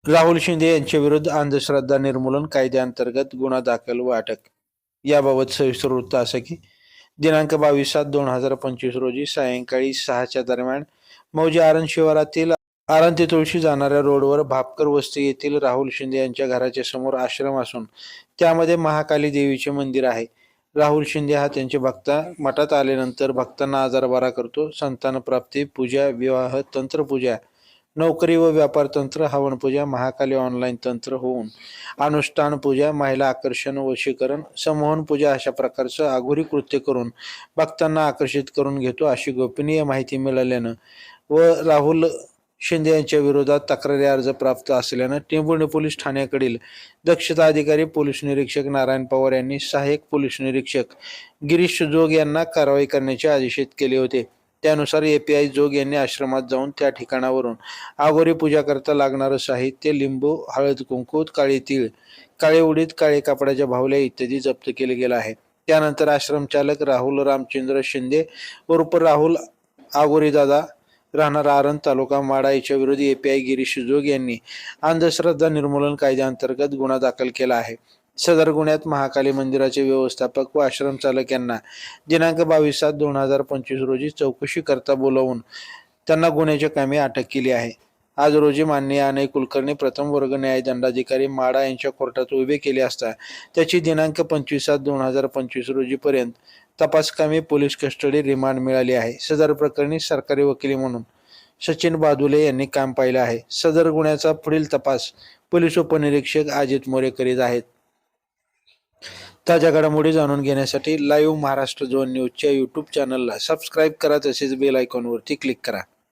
राहुल शिंदे यांच्या विरुद्ध अंधश्रद्धा निर्मूलन कायद्याअंतर्गत गुन्हा दाखल व अटक. याबाबत सविस्तर वृत्त असं की दिनांक 22/7/2025 रोजी सायंकाळी 6च्या दरम्यान मौजे आरण शिवारातील आरण ते तुळशी जाणाऱ्या रोडवर भापकर वस्ती येथील राहुल शिंदे यांच्या घराच्या समोर आश्रम असून त्यामध्ये महाकाली देवीचे मंदिर आहे. राहुल शिंदे हा त्यांचे भक्त मठात आल्यानंतर भक्तांना आजार बरा करतो. संतान प्राप्ती, पूजा, विवाह, तंत्रपूजा, नोकरी व व्यापार तंत्र, हवन पूजा, महाकाली ऑनलाईन तंत्र होऊन अनुष्ठान पूजा, महिला आकर्षण, वशीकरण, संमोहन पूजा अशा प्रकारचं अघोरी कृत्य करून भक्तांना आकर्षित करून घेतो अशी गोपनीय माहिती मिळाल्यानं व राहुल शिंदे यांच्या विरोधात तक्रारी अर्ज प्राप्त असल्यानं टेंभुर्णी पोलीस ठाण्याकडील दक्षता अधिकारी पोलीस निरीक्षक नारायण पवार यांनी सहाय्यक पोलीस निरीक्षक गिरीश जोग यांना कारवाई करण्याचे आदेशित केले होते. त्यानुसार एपीआय जोग यांनी आश्रमात जाऊन त्या ठिकाणावरून अघोरी पूजा करता लागणारं साहित्य, लिंबू, हळद, कुंकू, काळे तीळ, काळे उडीद, काळे कापडाच्या भावल्या इत्यादी जप्त केले गेलं आहे. त्यानंतर आश्रम चालक राहुल रामचंद्र शिंदे उर्फ राहुल अघोरी दादा राहणार आरण तालुका माडा याच्या विरुद्ध एपीआय गिरीश जोग यांनी अंधश्रद्धा निर्मूलन कायद्याअंतर्गत गुन्हा दाखल केला आहे. सदर गुन्ह्यात महाकाली मंदिराचे व्यवस्थापक व आश्रम चालक यांना दिनांक 22/7/2025 रोजी चौकशी करता बोलावून त्यांना गुन्ह्याच्या कामी अटक केली आहे. आज रोजी माननीय अनय कुलकर्णी प्रथम वर्ग न्यायदंडाधिकारी माडा यांच्या कोर्टात उभे केले असता त्याची दिनांक 25/7/2025 रोजी पर्यंत तपासकामी पोलीस कस्टडी रिमांड मिळाली आहे. सदर प्रकरणी सरकारी वकिली म्हणून सचिन बादुले यांनी काम पाहिलं आहे. सदर गुन्ह्याचा पुढील तपास पोलीस उपनिरीक्षक अजित मोरे करीत आहेत. ताज्या घडामोडी जाणून घेण्यासाठी लाईव्ह महाराष्ट्र झोन न्यूजच्या यूट्यूब चॅनलला सबस्क्राईब करा, तसेच बेल आयकॉनवरती क्लिक करा.